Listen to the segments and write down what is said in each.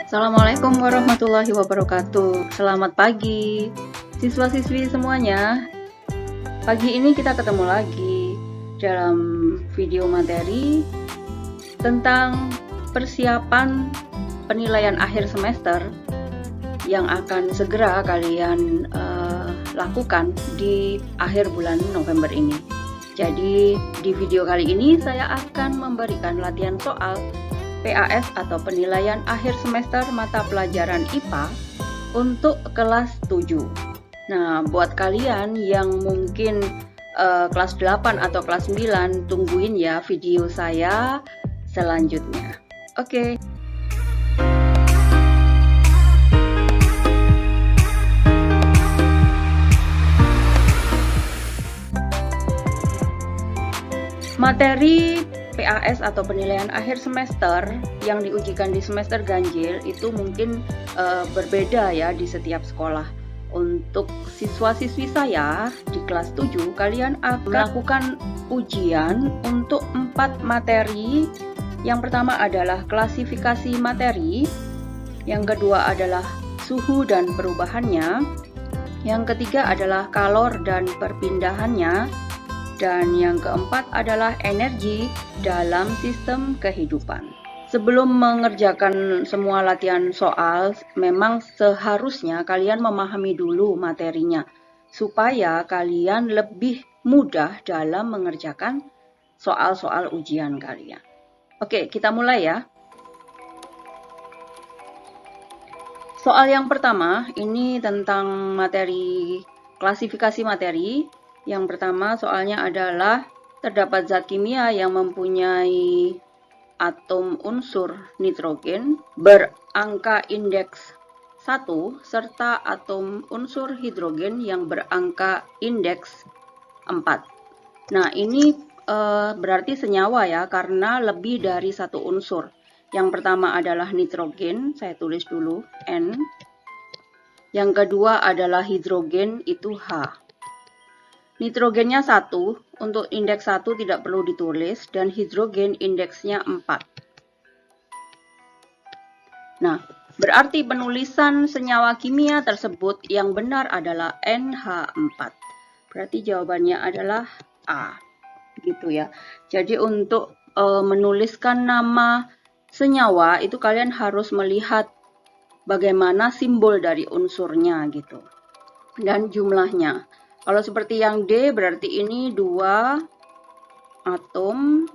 Assalamualaikum warahmatullahi wabarakatuh. Selamat pagi, siswa-siswi semuanya. Pagi ini kita ketemu lagi dalam video materi tentang persiapan penilaian akhir semester yang akan segera kalian lakukan di akhir bulan November ini. Jadi di video kali ini saya akan memberikan latihan soal PAS atau penilaian akhir semester mata pelajaran IPA untuk kelas 7. Nah, buat kalian yang mungkin kelas 8 atau kelas 9, tungguin ya video saya selanjutnya. Oke. Materi PAS atau penilaian akhir semester yang diujikan di semester ganjil itu mungkin berbeda ya di setiap sekolah. Untuk siswa-siswi saya di kelas 7, kalian akan melakukan ujian untuk 4 materi. Yang pertama adalah klasifikasi materi, yang kedua adalah suhu dan perubahannya, yang ketiga adalah kalor dan perpindahannya, dan yang keempat adalah energi dalam sistem kehidupan. Sebelum mengerjakan semua latihan soal, memang seharusnya kalian memahami dulu materinya, supaya kalian lebih mudah dalam mengerjakan soal-soal ujian kalian. Oke, kita mulai ya. Soal yang pertama, ini tentang materi klasifikasi materi. Yang pertama soalnya adalah terdapat zat kimia yang mempunyai atom unsur nitrogen berangka indeks 1 serta atom unsur hidrogen yang berangka indeks 4. Nah, ini berarti senyawa ya, karena lebih dari satu unsur. Yang pertama adalah nitrogen, saya tulis dulu N. Yang kedua adalah hidrogen, itu H. Nitrogennya 1, untuk indeks 1 tidak perlu ditulis, dan hidrogen indeksnya 4. Nah, berarti penulisan senyawa kimia tersebut yang benar adalah NH4. Berarti jawabannya adalah A. Gitu ya. Jadi untuk menuliskan nama senyawa itu kalian harus melihat bagaimana simbol dari unsurnya gitu. Dan jumlahnya. Kalau seperti yang D berarti ini 2 atom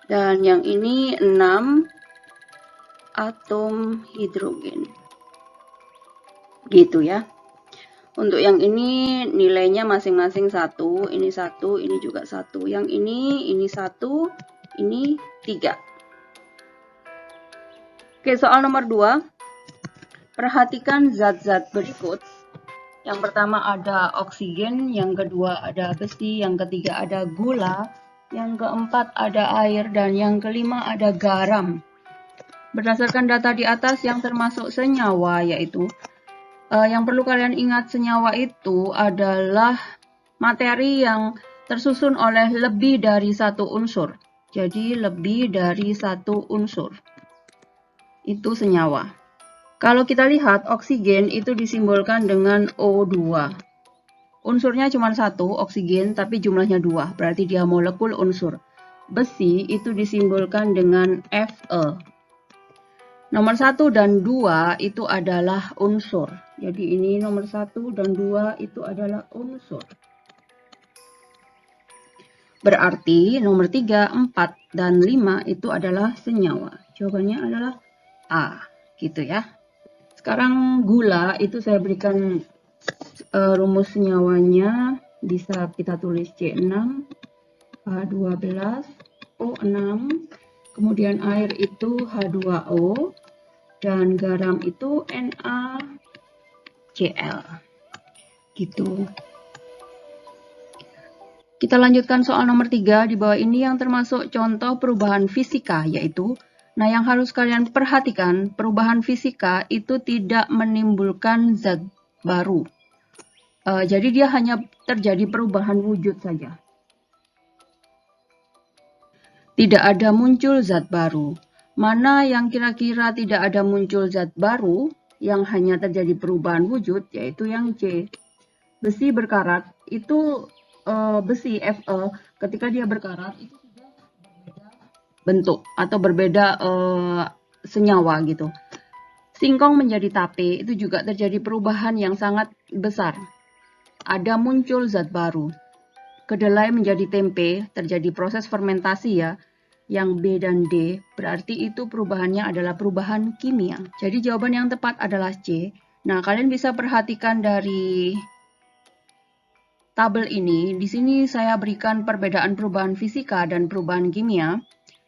dan yang ini 6 atom hidrogen. Gitu ya. Untuk yang ini nilainya masing-masing 1, ini 1, ini juga 1. Yang ini 1, ini 3. Oke, soal nomor 2. Perhatikan zat-zat berikut. Yang pertama ada oksigen, yang kedua ada besi, yang ketiga ada gula, yang keempat ada air, dan yang kelima ada garam. Berdasarkan data di atas yang termasuk senyawa, yaitu yang perlu kalian ingat, senyawa itu adalah materi yang tersusun oleh lebih dari satu unsur. Jadi lebih dari satu unsur. Itu senyawa. Kalau kita lihat oksigen itu disimbolkan dengan O2. Unsurnya cuma 1, oksigen, tapi jumlahnya 2, berarti dia molekul unsur. Besi itu disimbolkan dengan Fe. Nomor 1 dan 2 itu adalah unsur. Jadi ini nomor 1 dan 2 itu adalah unsur. Berarti nomor 3, 4, dan 5 itu adalah senyawa. Jawabannya adalah A, gitu ya. Sekarang gula itu saya berikan rumus senyawanya, bisa kita tulis C6, H12, O6, kemudian air itu H2O, dan garam itu NaCl. Gitu. Kita lanjutkan soal nomor 3, di bawah ini yang termasuk contoh perubahan fisika, yaitu nah, yang harus kalian perhatikan, perubahan fisika itu tidak menimbulkan zat baru. Jadi dia hanya terjadi perubahan wujud saja. tidak ada muncul zat baru. Mana yang kira-kira tidak ada muncul zat baru, yang hanya terjadi perubahan wujud, yaitu yang C. Besi berkarat, itu besi Fe, ketika dia berkarat, itu sudah berbeda bentuk, atau berbeda senyawa gitu. Singkong menjadi tape, itu juga terjadi perubahan yang sangat besar. Ada muncul zat baru. Kedelai menjadi tempe, terjadi proses fermentasi ya, yang B dan D, berarti itu perubahannya adalah perubahan kimia. Jadi jawaban yang tepat adalah C. Nah, kalian bisa perhatikan dari tabel ini. Di sini saya berikan perbedaan perubahan fisika dan perubahan kimia.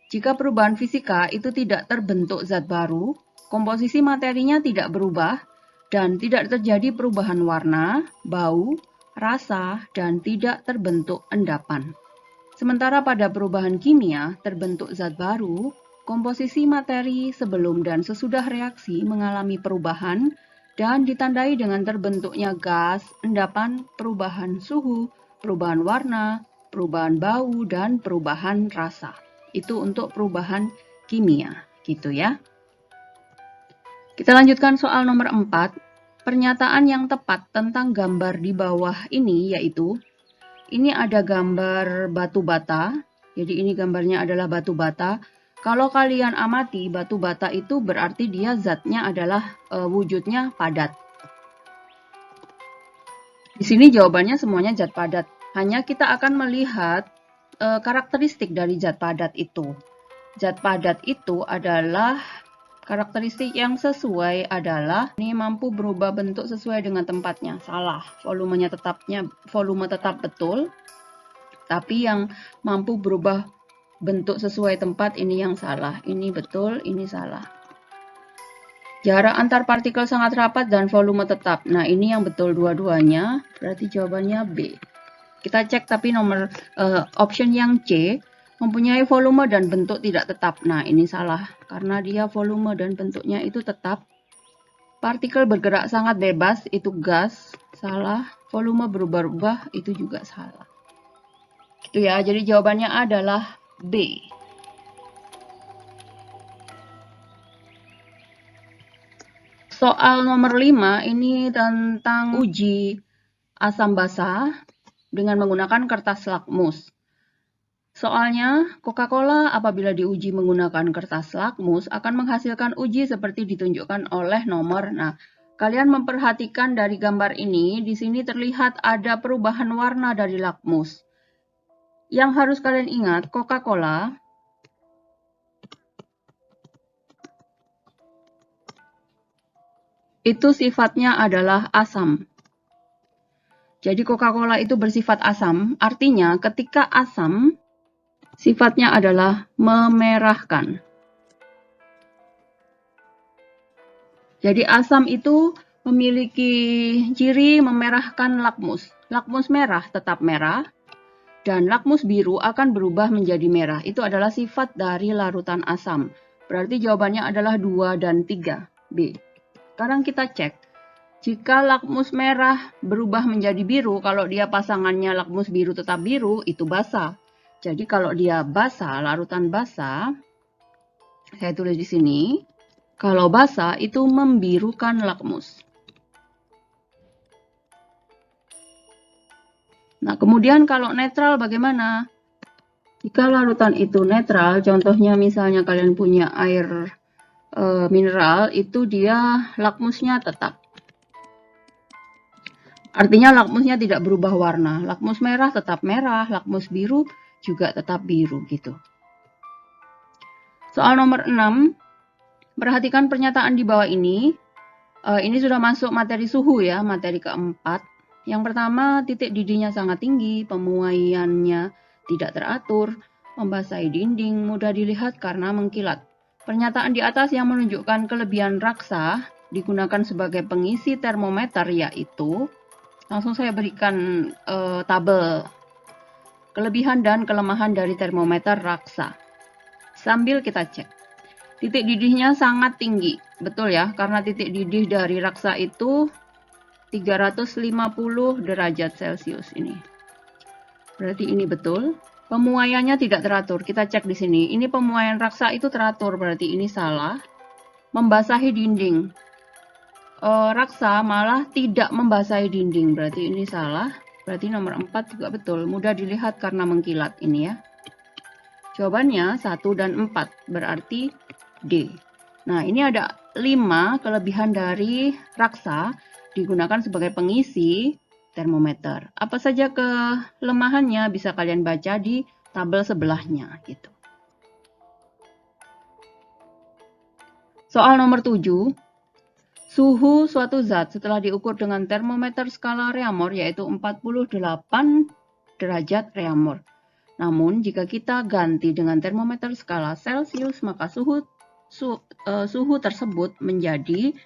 Jika perubahan fisika itu tidak terbentuk zat baru, komposisi materinya tidak berubah, dan tidak terjadi perubahan warna, bau, rasa, dan tidak terbentuk endapan. Sementara pada perubahan kimia, terbentuk zat baru, komposisi materi sebelum dan sesudah reaksi mengalami perubahan dan ditandai dengan terbentuknya gas, endapan, perubahan suhu, perubahan warna, perubahan bau, dan perubahan rasa. Itu untuk perubahan kimia, gitu ya. Kita lanjutkan soal nomor 4. Pernyataan yang tepat tentang gambar di bawah ini yaitu, ini ada gambar batu bata, jadi ini gambarnya adalah batu bata. Kalau kalian amati, batu bata itu berarti dia zatnya adalah wujudnya padat. Di sini jawabannya semuanya zat padat. Hanya kita akan melihat karakteristik dari zat padat itu. Zat padat itu adalah karakteristik yang sesuai adalah ini mampu berubah bentuk sesuai dengan tempatnya. Salah, volume tetap betul. Tapi yang mampu berubah bentuk sesuai tempat ini yang salah. Ini betul, ini salah. Jarak antar partikel sangat rapat dan volume tetap. Nah, ini yang betul dua-duanya. Berarti jawabannya B. Kita cek tapi nomor option yang C mempunyai volume dan bentuk tidak tetap. Nah, ini salah karena dia volume dan bentuknya itu tetap. Partikel bergerak sangat bebas, itu gas, salah. Volume berubah-ubah, itu juga salah. Gitu ya, jadi jawabannya adalah B. Soal nomor 5 ini tentang uji asam basa dengan menggunakan kertas lakmus. Soalnya, Coca-Cola apabila diuji menggunakan kertas lakmus akan menghasilkan uji seperti ditunjukkan oleh nomor. Nah, kalian memperhatikan dari gambar ini, di sini terlihat ada perubahan warna dari lakmus. Yang harus kalian ingat, Coca-Cola itu sifatnya adalah asam. Jadi Coca-Cola itu bersifat asam, artinya ketika asam, sifatnya adalah memerahkan. Jadi asam itu memiliki ciri memerahkan lakmus. Lakmus merah tetap merah, dan lakmus biru akan berubah menjadi merah. Itu adalah sifat dari larutan asam. Berarti jawabannya adalah 2 dan 3, B. Sekarang kita cek. Jika lakmus merah berubah menjadi biru, kalau dia pasangannya lakmus biru tetap biru, itu basa. Jadi kalau dia basa, larutan basa, saya tulis di sini, kalau basa itu membirukan lakmus. Nah, kemudian kalau netral bagaimana? Jika larutan itu netral, contohnya misalnya kalian punya air mineral, itu dia lakmusnya tetap. Artinya lakmusnya tidak berubah warna. Lakmus merah tetap merah, lakmus biru juga tetap biru gitu. Soal nomor 6, perhatikan pernyataan di bawah ini. Ini sudah masuk materi suhu ya, materi keempat. Yang pertama, titik didihnya sangat tinggi, pemuaiannya tidak teratur, membasahi dinding, mudah dilihat karena mengkilat. Pernyataan di atas yang menunjukkan kelebihan raksa digunakan sebagai pengisi termometer yaitu, langsung saya berikan tabel kelebihan dan kelemahan dari termometer raksa. Sambil kita cek. Titik didihnya sangat tinggi. Betul ya, karena titik didih dari raksa itu 350 derajat Celcius ini. Berarti ini betul. Pemuaiannya tidak teratur. Kita cek di sini. Ini pemuaian raksa itu teratur, berarti ini salah. Membasahi dinding. Raksa malah tidak membasahi dinding, berarti ini salah. Berarti nomor 4 juga betul. Mudah dilihat karena mengkilat ini ya. Jawabannya 1 dan 4, berarti D. Nah, ini ada 5 kelebihan dari raksa digunakan sebagai pengisi termometer. Apa saja kelemahannya bisa kalian baca di tabel sebelahnya gitu. Soal nomor 7. Suhu suatu zat setelah diukur dengan termometer skala Reaumur yaitu 48 derajat Reaumur. Namun, jika kita ganti dengan termometer skala Celcius, maka suhu tersebut menjadi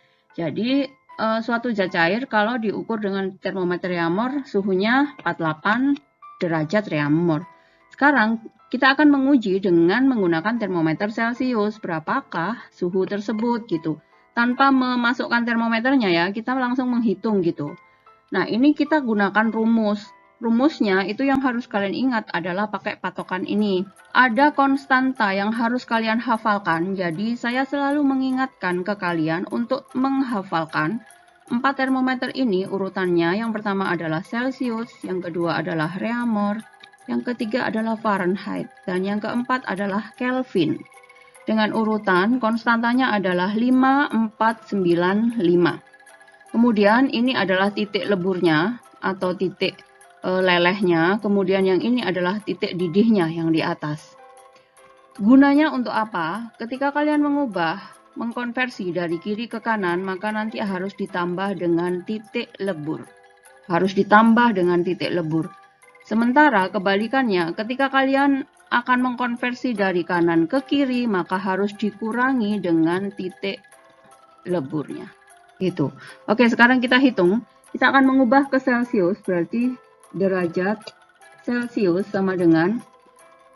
suatu zat cair kalau diukur dengan termometer Reaumur suhunya 48 derajat Reaumur. Sekarang kita akan menguji dengan menggunakan termometer Celcius. Berapakah suhu tersebut gitu. Tanpa memasukkan termometernya ya, kita langsung menghitung gitu. Nah, ini kita gunakan rumus. Rumusnya itu yang harus kalian ingat adalah pakai patokan ini. Ada konstanta yang harus kalian hafalkan, jadi saya selalu mengingatkan ke kalian untuk menghafalkan 4 termometer ini urutannya. Yang pertama adalah Celcius, yang kedua adalah Reaumur, yang ketiga adalah Fahrenheit, dan yang keempat adalah Kelvin. Dengan urutan konstantanya adalah 5, 4, 9, 5. Kemudian ini adalah titik leburnya atau titik lelehnya. Kemudian yang ini adalah titik didihnya yang di atas. Gunanya untuk apa? Ketika kalian mengkonversi dari kiri ke kanan, maka nanti harus ditambah dengan titik lebur. Harus ditambah dengan titik lebur. Sementara kebalikannya, ketika kalian akan mengkonversi dari kanan ke kiri, maka harus dikurangi dengan titik leburnya. Gitu. Oke, sekarang kita hitung. Kita akan mengubah ke Celcius, berarti derajat Celcius sama dengan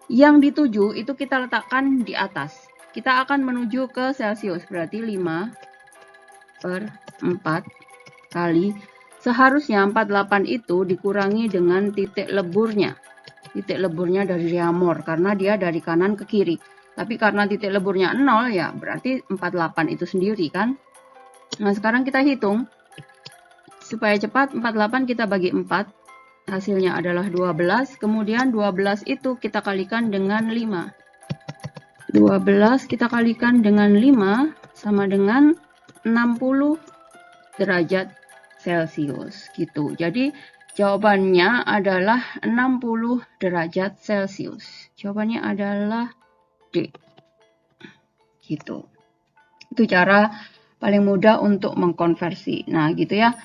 yang dituju itu kita letakkan di atas. Kita akan menuju ke Celcius, berarti 5/4 kali. Seharusnya 48 itu dikurangi dengan titik leburnya. Titik leburnya dari Reaumur karena dia dari kanan ke kiri. Tapi karena titik leburnya 0 ya berarti 48 itu sendiri kan. Nah, sekarang kita hitung. Supaya cepat 48 kita bagi 4. Hasilnya adalah 12. Kemudian 12 itu kita kalikan dengan 5. 12 kita kalikan dengan 5 sama dengan 60 derajat Celcius gitu. Jadi jawabannya adalah 60 derajat Celcius. Jawabannya adalah D. Gitu. Itu cara paling mudah untuk mengkonversi. Nah, gitu ya.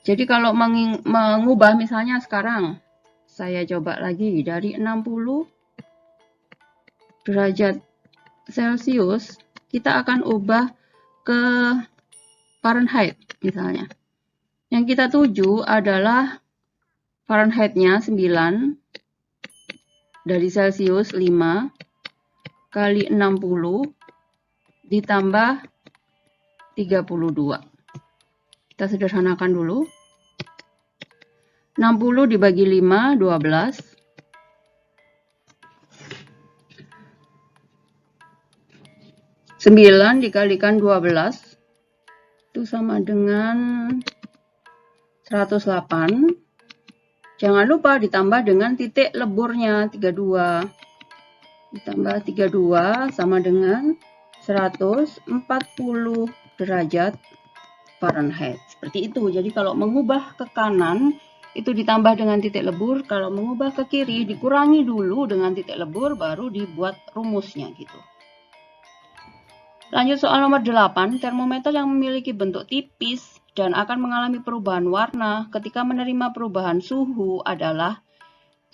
Jadi kalau mengubah misalnya sekarang saya coba lagi dari 60 derajat Celcius, kita akan ubah ke Fahrenheit misalnya. Yang kita tuju adalah Fahrenheit-nya 9 dari Celcius 5 kali 60 ditambah 32. Kita sederhanakan dulu. 60 dibagi 5, 12. 9 dikalikan 12 itu sama dengan 108. Jangan lupa ditambah dengan titik leburnya 32. Ditambah 32 sama dengan 140 derajat Fahrenheit. Seperti itu. Jadi kalau mengubah ke kanan itu ditambah dengan titik lebur, kalau mengubah ke kiri dikurangi dulu dengan titik lebur baru dibuat rumusnya gitu. Lanjut soal nomor 8, termometer yang memiliki bentuk tipis dan akan mengalami perubahan warna ketika menerima perubahan suhu adalah,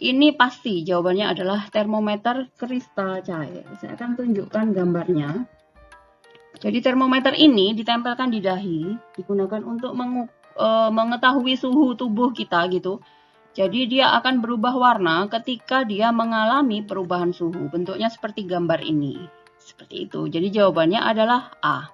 ini pasti jawabannya adalah termometer kristal cair. Saya akan tunjukkan gambarnya. Jadi termometer ini ditempelkan di dahi, digunakan untuk mengetahui suhu tubuh kita gitu. Jadi dia akan berubah warna ketika dia mengalami perubahan suhu. Bentuknya seperti gambar ini. Seperti itu. Jadi jawabannya adalah A.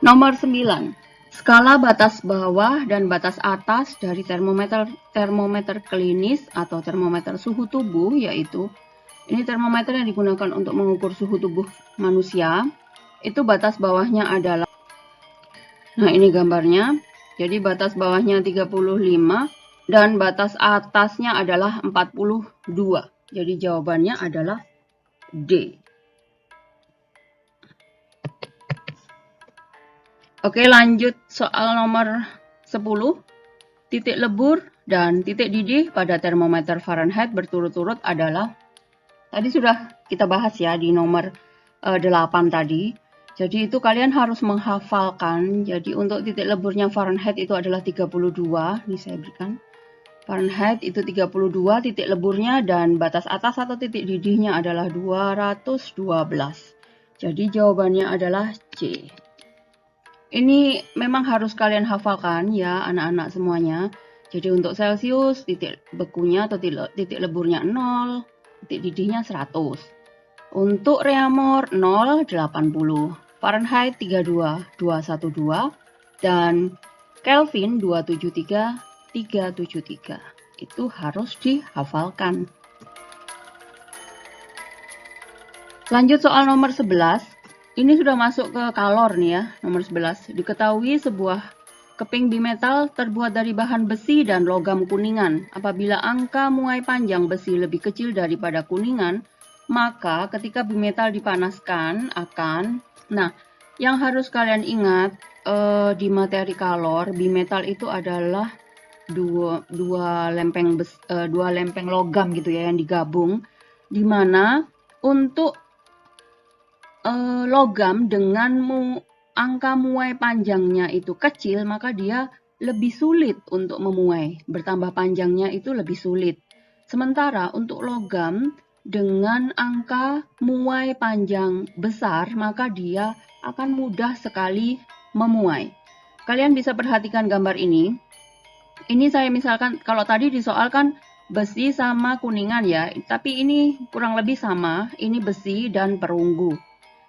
Nomor 9. Skala batas bawah dan batas atas dari termometer klinis atau termometer suhu tubuh, yaitu ini termometer yang digunakan untuk mengukur suhu tubuh manusia. Itu batas bawahnya adalah, nah ini gambarnya. Jadi batas bawahnya 35 dan batas atasnya adalah 42. Jadi jawabannya adalah D. Oke, lanjut soal nomor 10. Titik lebur dan titik didih pada termometer Fahrenheit berturut-turut adalah, tadi sudah kita bahas ya di nomor 8 tadi. Jadi itu kalian harus menghafalkan. Jadi untuk titik leburnya Fahrenheit itu adalah 32. Ini saya berikan. Fahrenheit itu 32 titik leburnya dan batas atas atau titik didihnya adalah 212. Jadi jawabannya adalah C. Ini memang harus kalian hafalkan ya anak-anak semuanya. Jadi untuk Celcius titik bekunya atau titik leburnya 0, titik didihnya 100. Untuk Reaumur 0, 80. Fahrenheit 32, 212. Dan Kelvin 273, 373. Itu harus dihafalkan. Lanjut soal nomor 11. Ini sudah masuk ke kalor nih ya, nomor 11. Diketahui sebuah keping bimetal terbuat dari bahan besi dan logam kuningan. Apabila angka muai panjang besi lebih kecil daripada kuningan, maka ketika bimetal dipanaskan akan, nah yang harus kalian ingat di materi kalor, bimetal itu adalah dua lempeng logam gitu ya yang digabung, di mana untuk logam dengan angka muai panjangnya itu kecil, maka dia lebih sulit untuk memuai. Bertambah panjangnya itu lebih sulit. Sementara untuk logam dengan angka muai panjang besar, maka dia akan mudah sekali memuai. Kalian bisa perhatikan gambar ini. Ini saya misalkan, kalau tadi disoalkan besi sama kuningan ya, tapi ini kurang lebih sama. Ini besi dan perunggu.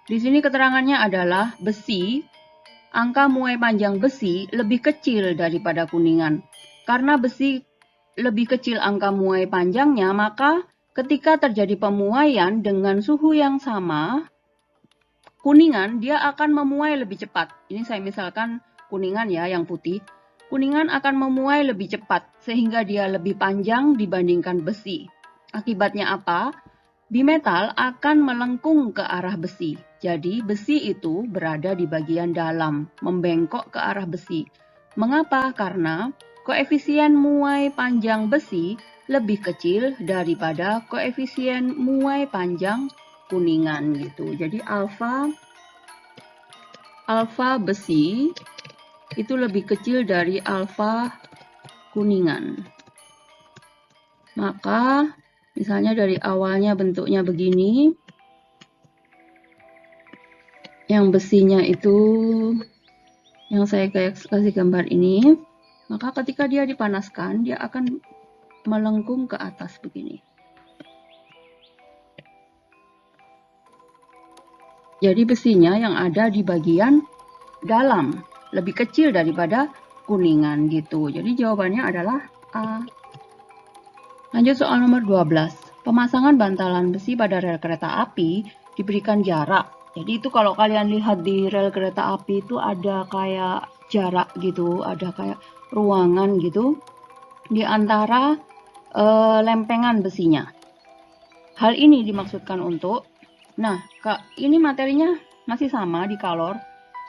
Di sini keterangannya adalah besi, angka muai panjang besi lebih kecil daripada kuningan. Karena besi lebih kecil angka muai panjangnya, maka ketika terjadi pemuaian dengan suhu yang sama, kuningan dia akan memuai lebih cepat. Ini saya misalkan kuningan ya, yang putih. Kuningan akan memuai lebih cepat, sehingga dia lebih panjang dibandingkan besi. Akibatnya apa? Bimetal akan melengkung ke arah besi. Jadi besi itu berada di bagian dalam, membengkok ke arah besi. Mengapa? Karena koefisien muai panjang besi lebih kecil daripada koefisien muai panjang kuningan gitu. Jadi alfa besi itu lebih kecil dari alfa kuningan. Maka misalnya dari awalnya bentuknya begini, yang besinya itu, yang saya kasih gambar ini, maka ketika dia dipanaskan, dia akan melengkung ke atas begini. Jadi besinya yang ada di bagian dalam, lebih kecil daripada kuningan gitu. Jadi jawabannya adalah A. Lanjut soal nomor 12. Pemasangan bantalan besi pada rel kereta api diberikan jarak. Jadi itu kalau kalian lihat di rel kereta api itu ada kayak jarak gitu, ada kayak ruangan gitu di antara lempengan besinya. Hal ini dimaksudkan untuk, nah ini materinya masih sama di kalor.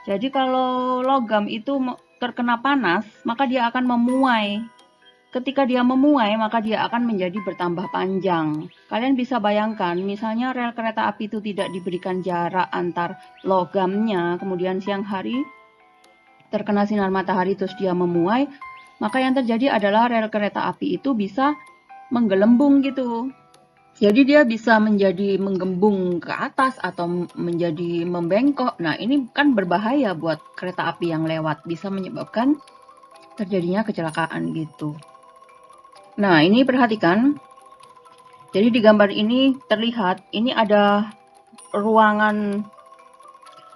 Jadi kalau logam itu terkena panas, maka dia akan memuai. Ketika dia memuai, maka dia akan menjadi bertambah panjang. Kalian bisa bayangkan, misalnya rel kereta api itu tidak diberikan jarak antar logamnya, kemudian siang hari terkena sinar matahari terus dia memuai, maka yang terjadi adalah rel kereta api itu bisa menggelembung gitu. Jadi dia bisa menjadi menggembung ke atas atau menjadi membengkok. Nah ini kan berbahaya buat kereta api yang lewat, bisa menyebabkan terjadinya kecelakaan gitu. Nah ini perhatikan, jadi di gambar ini terlihat ini ada ruangan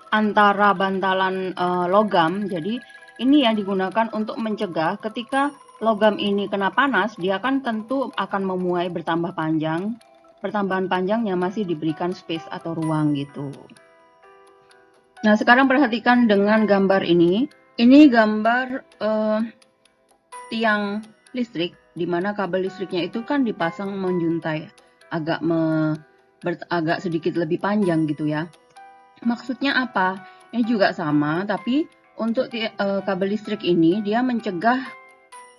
antara bantalan logam. Jadi Ini yang digunakan untuk mencegah ketika logam ini kena panas, dia kan tentu akan memuai bertambah panjang. Pertambahan panjangnya masih diberikan space atau ruang gitu. Nah, sekarang perhatikan dengan gambar ini. Ini gambar tiang listrik, di mana kabel listriknya itu kan dipasang menjuntai, agak sedikit lebih panjang gitu ya. Maksudnya apa? Ini juga sama, tapi untuk kabel listrik ini dia mencegah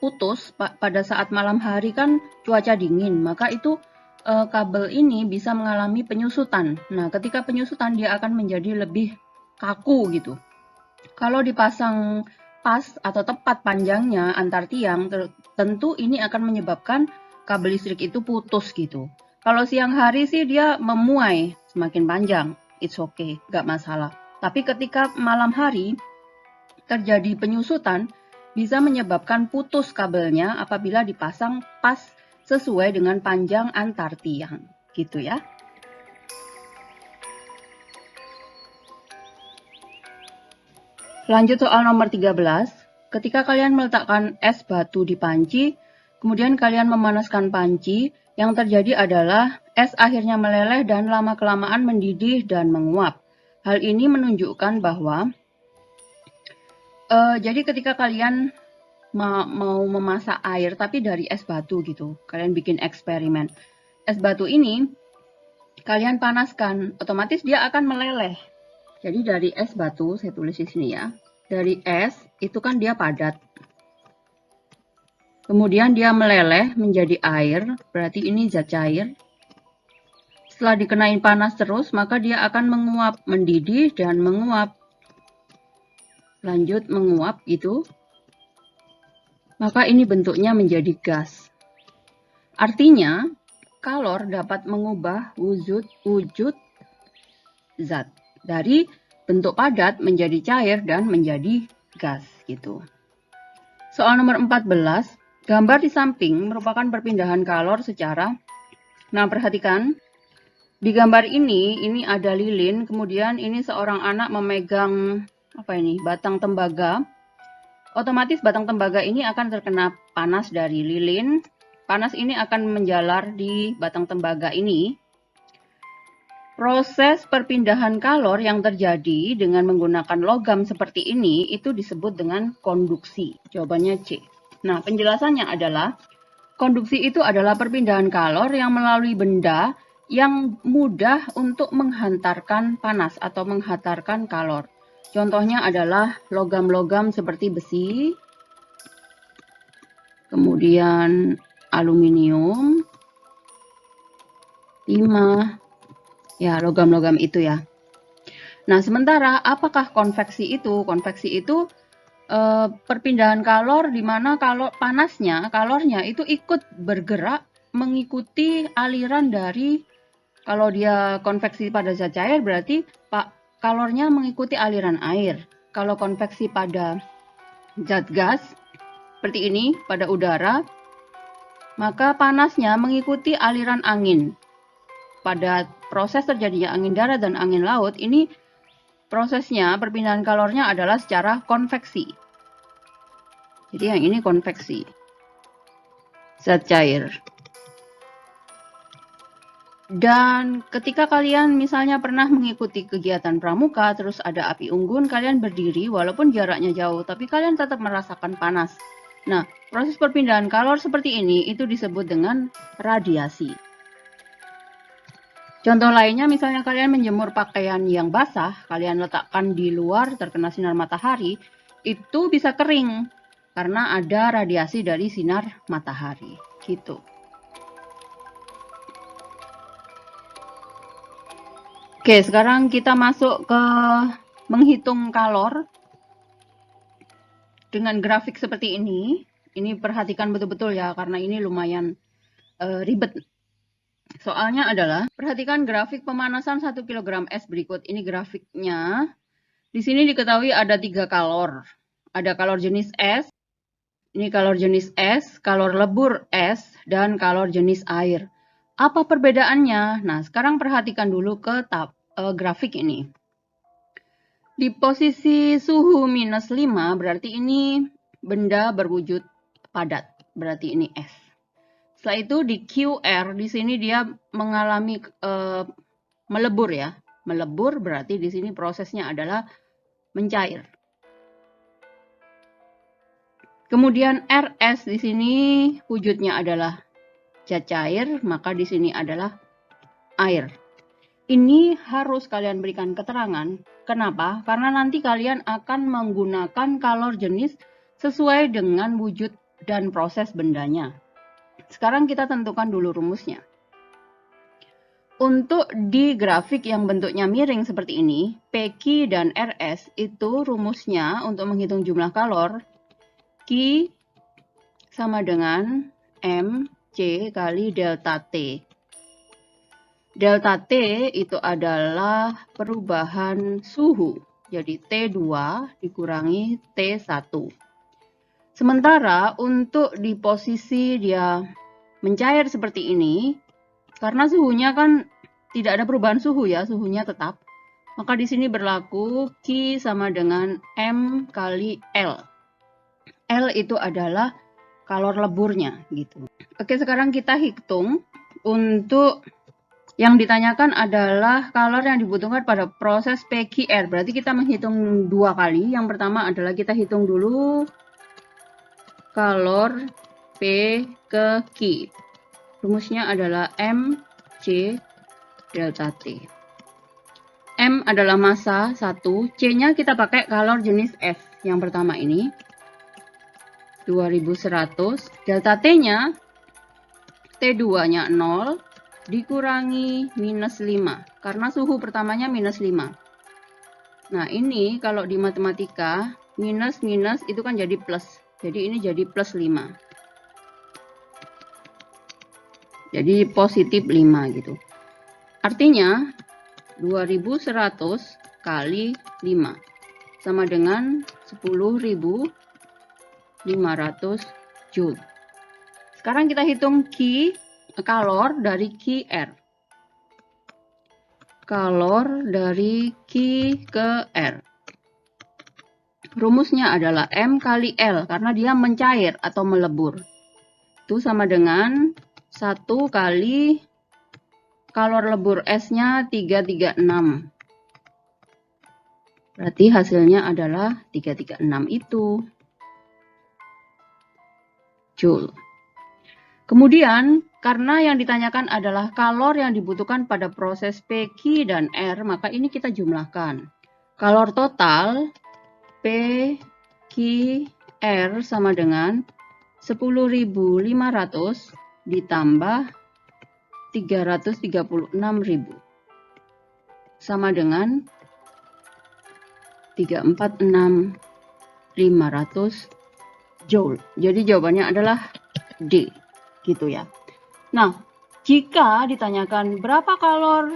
putus pada saat malam hari kan cuaca dingin, maka itu kabel ini bisa mengalami penyusutan. Nah, ketika penyusutan dia akan menjadi lebih kaku gitu. Kalau dipasang pas atau tepat panjangnya antar tiang, tentu ini akan menyebabkan kabel listrik itu putus gitu. Kalau siang hari sih dia memuai semakin panjang, it's okay, nggak masalah. Tapi ketika malam hari terjadi penyusutan, bisa menyebabkan putus kabelnya apabila dipasang pas sesuai dengan panjang antar tiang, gitu ya. Lanjut soal nomor 13. Ketika kalian meletakkan es batu di panci, kemudian kalian memanaskan panci, yang terjadi adalah es akhirnya meleleh dan lama-kelamaan mendidih dan menguap. Hal ini menunjukkan bahwa jadi ketika kalian mau memasak air tapi dari es batu gitu, kalian bikin eksperimen. Es batu ini kalian panaskan, otomatis dia akan meleleh. Jadi dari es batu, saya tulis di sini ya. Dari es itu kan dia padat. Kemudian dia meleleh menjadi air, berarti ini zat cair. Setelah dikenain panas terus, maka dia akan menguap, mendidih dan menguap. Lanjut menguap gitu. Maka ini bentuknya menjadi gas. Artinya, kalor dapat mengubah wujud zat dari bentuk padat menjadi cair dan menjadi gas gitu. Soal nomor 14, gambar di samping merupakan perpindahan kalor secara. Nah, perhatikan. Di gambar ini ada lilin, kemudian ini seorang anak memegang batang tembaga. Otomatis batang tembaga ini akan terkena panas dari lilin. Panas ini akan menjalar di batang tembaga ini. Proses perpindahan kalor yang terjadi dengan menggunakan logam seperti ini itu disebut dengan konduksi. Jawabannya C. Nah, penjelasannya adalah konduksi itu adalah perpindahan kalor yang melalui benda yang mudah untuk menghantarkan panas atau menghantarkan kalor. Contohnya adalah logam-logam seperti besi, kemudian aluminium, timah, ya logam-logam itu ya. Nah, sementara apakah konveksi itu? Konveksi itu perpindahan kalor di mana kalornya itu ikut bergerak mengikuti aliran dari, kalau dia konveksi pada zat cair berarti kalornya mengikuti aliran air. Kalau konveksi pada zat gas seperti ini pada udara, maka panasnya mengikuti aliran angin. Pada proses terjadinya angin darat dan angin laut, ini prosesnya perpindahan kalornya adalah secara konveksi. Jadi yang ini konveksi. Zat cair. Dan ketika kalian misalnya pernah mengikuti kegiatan pramuka, terus ada api unggun, kalian berdiri walaupun jaraknya jauh, tapi kalian tetap merasakan panas. Nah, proses perpindahan kalor seperti ini itu disebut dengan radiasi. Contoh lainnya, misalnya kalian menjemur pakaian yang basah, kalian letakkan di luar terkena sinar matahari, itu bisa kering karena ada radiasi dari sinar matahari, gitu. Oke, sekarang kita masuk ke menghitung kalor dengan grafik seperti ini. Ini perhatikan betul-betul ya, karena ini lumayan ribet. Soalnya adalah, perhatikan grafik pemanasan 1 kg es berikut. Ini grafiknya. Di sini diketahui ada 3 kalor. Ada kalor jenis es, ini kalor jenis es, kalor lebur es, dan kalor jenis air. Apa perbedaannya? Nah, sekarang perhatikan dulu ke grafik ini. Di posisi suhu minus 5 berarti ini benda berwujud padat, berarti ini es. Setelah itu di QR, di sini dia mengalami melebur ya. Melebur berarti di sini prosesnya adalah mencair. Kemudian RS di sini wujudnya adalah zat cair, maka di sini adalah air. Ini harus kalian berikan keterangan. Kenapa? Karena nanti kalian akan menggunakan kalor jenis sesuai dengan wujud dan proses bendanya. Sekarang kita tentukan dulu rumusnya. Untuk di grafik yang bentuknya miring seperti ini, PQ dan RS itu rumusnya untuk menghitung jumlah kalor, Q sama dengan MC kali delta T. Delta T itu adalah perubahan suhu. Jadi T2 dikurangi T1. Sementara untuk di posisi dia mencair seperti ini, karena suhunya kan tidak ada perubahan suhu ya, suhunya tetap. Maka di sini berlaku Q sama dengan M kali L. L itu adalah kalor leburnya gitu. Oke, sekarang kita hitung untuk yang ditanyakan adalah kalor yang dibutuhkan pada proses PQR. Berarti kita menghitung dua kali. Yang pertama adalah kita hitung dulu kalor P ke Q. Rumusnya adalah MC delta T. M adalah massa 1, C-nya kita pakai kalor jenis S. Yang pertama ini 2100, delta T-nya T2-nya 0 dikurangi minus 5, karena suhu pertamanya minus 5. Nah, ini kalau di matematika, minus itu kan jadi plus. Jadi ini jadi plus 5. Jadi positif 5 gitu. Artinya, 2100 kali 5 sama dengan 10.500 Joule. Sekarang kita hitung kalor dari QR. Kalor dari Q ke R. Rumusnya adalah M kali L karena dia mencair atau melebur. Itu sama dengan 1 kali kalor lebur S-nya 336. Berarti hasilnya adalah 336 itu Joule. Kemudian, karena yang ditanyakan adalah kalor yang dibutuhkan pada proses PQ dan R, maka ini kita jumlahkan. Kalor total PQR sama dengan 10.500 ditambah 336.000 sama dengan 346.500 Joule. Jadi jawabannya adalah D. Gitu ya. Nah, jika ditanyakan berapa kalor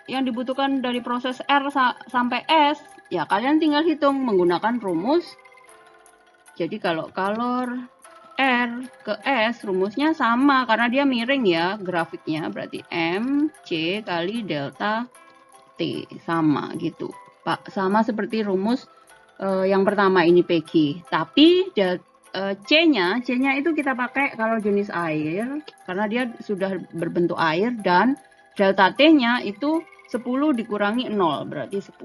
yang dibutuhkan dari proses R sampai S, ya kalian tinggal hitung menggunakan rumus. Jadi kalau kalor R ke S rumusnya sama karena dia miring ya grafiknya, berarti M C kali delta T sama gitu. Pak, sama seperti rumus yang pertama ini PQ. Tapi C-nya itu kita pakai kalau jenis air karena dia sudah berbentuk air, dan delta T-nya itu 10 dikurangi 0 berarti 10.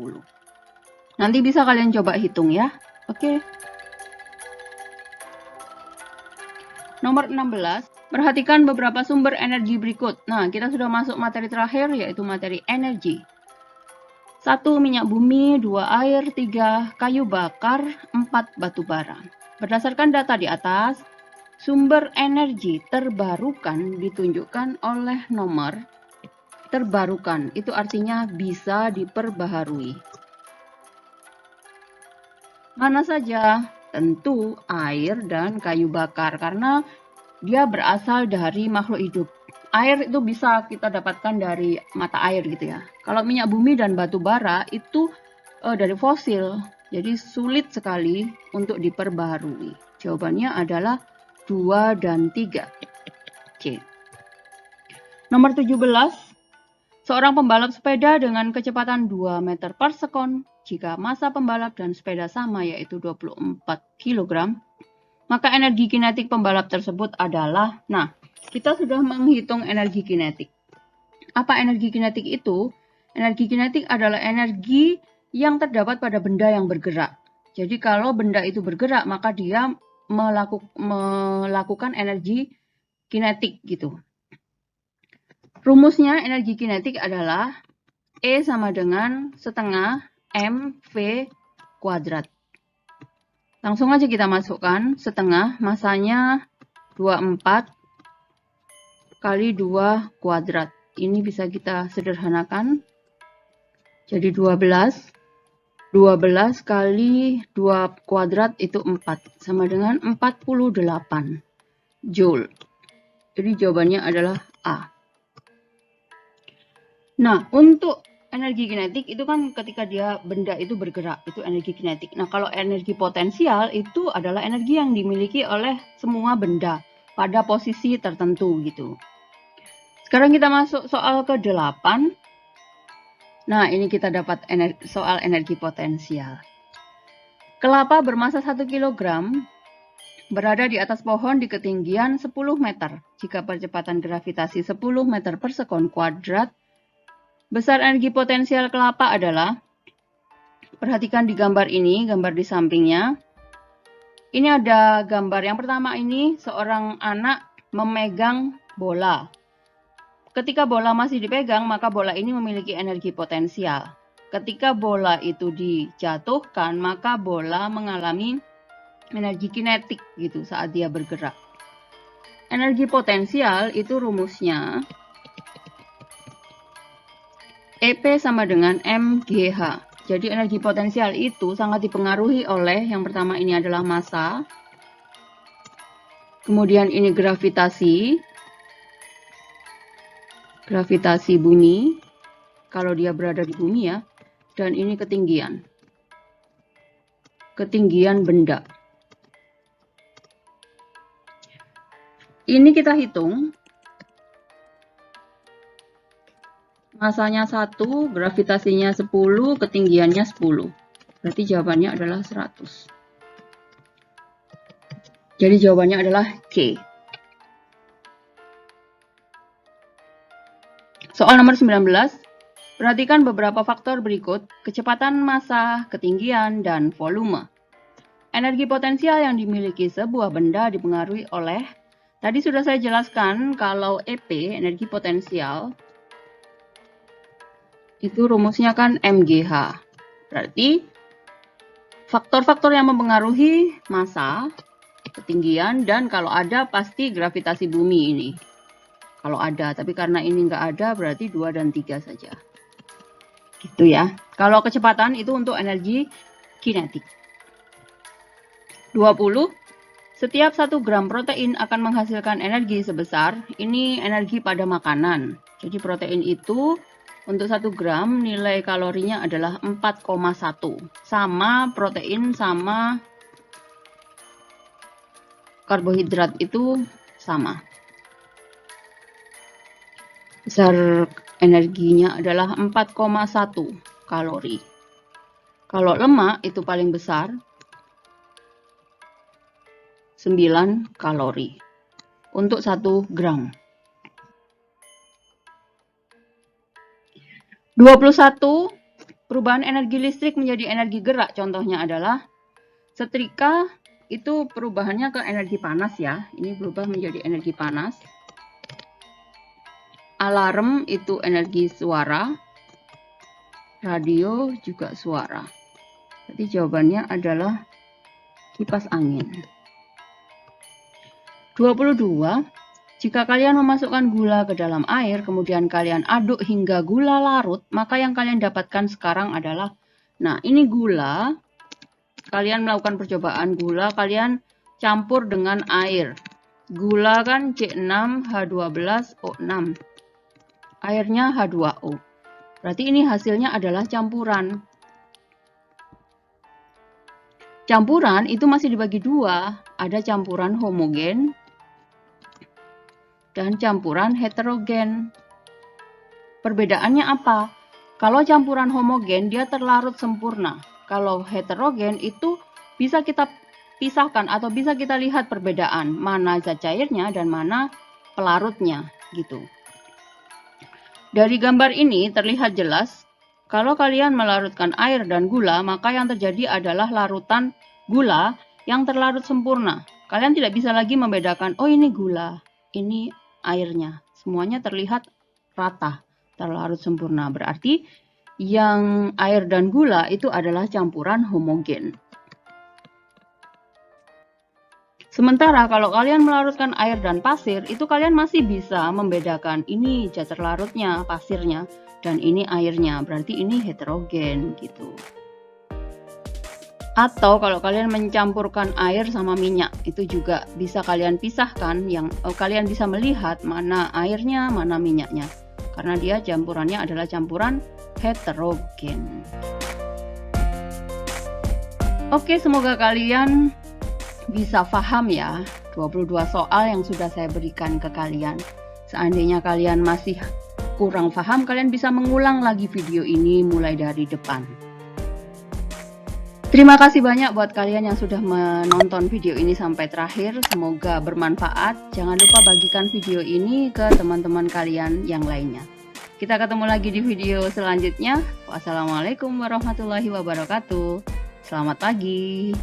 Nanti bisa kalian coba hitung ya. Oke. Nomor 16, perhatikan beberapa sumber energi berikut. Nah, kita sudah masuk materi terakhir yaitu materi energi. 1 minyak bumi, 2 air, 3 kayu bakar, 4 batu bara. Berdasarkan data di atas, sumber energi terbarukan ditunjukkan oleh nomor terbarukan. Itu artinya bisa diperbaharui. Mana saja? Tentu air dan kayu bakar karena dia berasal dari makhluk hidup. Air itu bisa kita dapatkan dari mata air gitu ya. Kalau minyak bumi dan batu bara itu dari fosil. Jadi sulit sekali untuk diperbaharui. Jawabannya adalah 2 dan 3. C. Nomor 17. Seorang pembalap sepeda dengan kecepatan 2 meter per sekon jika massa pembalap dan sepeda sama yaitu 24 kg, maka energi kinetik pembalap tersebut adalah, nah, kita sudah menghitung energi kinetik. Apa energi kinetik itu? Energi kinetik adalah energi yang terdapat pada benda yang bergerak. Jadi kalau benda itu bergerak, maka dia melakukan energi kinetik gitu. Rumusnya energi kinetik adalah E sama dengan setengah mv kuadrat. Langsung aja kita masukkan setengah, masanya 24 kali 2 kuadrat. Ini bisa kita sederhanakan. Jadi 12 kali 2 kuadrat itu 4. Sama dengan 48 Joule. Jadi jawabannya adalah A. Nah, untuk energi kinetik itu kan ketika benda itu bergerak, itu energi kinetik. Nah, kalau energi potensial itu adalah energi yang dimiliki oleh semua benda pada posisi tertentu gitu. Sekarang kita masuk soal ke-8. Nah, ini kita dapat soal energi potensial. Kelapa bermasa 1 kg berada di atas pohon di ketinggian 10 meter. Jika percepatan gravitasi 10 meter per sekon kuadrat, besar energi potensial kelapa adalah, perhatikan di gambar ini, gambar di sampingnya. Ini ada gambar yang pertama ini, seorang anak memegang bola. Ketika bola masih dipegang, maka bola ini memiliki energi potensial. Ketika bola itu dijatuhkan, maka bola mengalami energi kinetik gitu saat dia bergerak. Energi potensial itu rumusnya EP sama dengan mgh. Jadi energi potensial itu sangat dipengaruhi oleh, yang pertama ini adalah massa, kemudian ini gravitasi bumi, kalau dia berada di bumi ya, dan ini ketinggian benda. Ini kita hitung, masanya 1, gravitasinya 10, ketinggiannya 10. Berarti jawabannya adalah 100. Jadi jawabannya adalah C. Soal nomor 19, perhatikan beberapa faktor berikut: kecepatan massa, ketinggian, dan volume. Energi potensial yang dimiliki sebuah benda dipengaruhi oleh, tadi sudah saya jelaskan kalau EP, energi potensial, itu rumusnya kan mgh. Berarti faktor-faktor yang mempengaruhi massa, ketinggian, dan kalau ada pasti gravitasi bumi ini. Kalau ada, tapi karena ini nggak ada, berarti 2 dan 3 saja. Gitu ya. Kalau kecepatan itu untuk energi kinetik. 20. Setiap 1 gram protein akan menghasilkan energi sebesar, ini energi pada makanan. Jadi protein itu untuk 1 gram nilai kalorinya adalah 4,1. Sama protein sama karbohidrat itu sama. Besar energinya adalah 4,1 kalori. Kalau lemak itu paling besar 9 kalori untuk 1 gram. 21. Perubahan energi listrik menjadi energi gerak contohnya adalah setrika, itu perubahannya ke energi panas ya. Ini berubah menjadi energi panas. Alarm itu energi suara. Radio juga suara. Jadi jawabannya adalah kipas angin. 22. Jika kalian memasukkan gula ke dalam air, kemudian kalian aduk hingga gula larut, maka yang kalian dapatkan sekarang adalah, nah ini gula, kalian melakukan percobaan gula, kalian campur dengan air. Gula kan C6H12O6. Airnya H2O. Berarti ini hasilnya adalah campuran. Campuran itu masih dibagi dua. Ada campuran homogen dan campuran heterogen. Perbedaannya apa? Kalau campuran homogen dia terlarut sempurna. Kalau heterogen itu bisa kita pisahkan atau bisa kita lihat perbedaan mana zat cairnya dan mana pelarutnya gitu. Dari gambar ini terlihat jelas kalau kalian melarutkan air dan gula, maka yang terjadi adalah larutan gula yang terlarut sempurna. Kalian tidak bisa lagi membedakan, oh ini gula, ini airnya. Semuanya terlihat rata, terlarut sempurna. Berarti yang air dan gula itu adalah campuran homogen. Sementara kalau kalian melarutkan air dan pasir, itu kalian masih bisa membedakan ini zat terlarutnya, pasirnya, dan ini airnya. Berarti ini heterogen gitu. Atau kalau kalian mencampurkan air sama minyak, itu juga bisa kalian pisahkan, kalian bisa melihat mana airnya, mana minyaknya. Karena dia campurannya adalah campuran heterogen. Oke, semoga kalian bisa paham ya 22 soal yang sudah saya berikan ke kalian. Seandainya kalian masih kurang paham, kalian bisa mengulang lagi video ini mulai dari depan. Terima kasih banyak buat kalian yang sudah menonton video ini sampai terakhir. Semoga bermanfaat. Jangan lupa bagikan video ini ke teman-teman kalian yang lainnya. Kita ketemu lagi di video selanjutnya. Wassalamualaikum warahmatullahi wabarakatuh. Selamat pagi.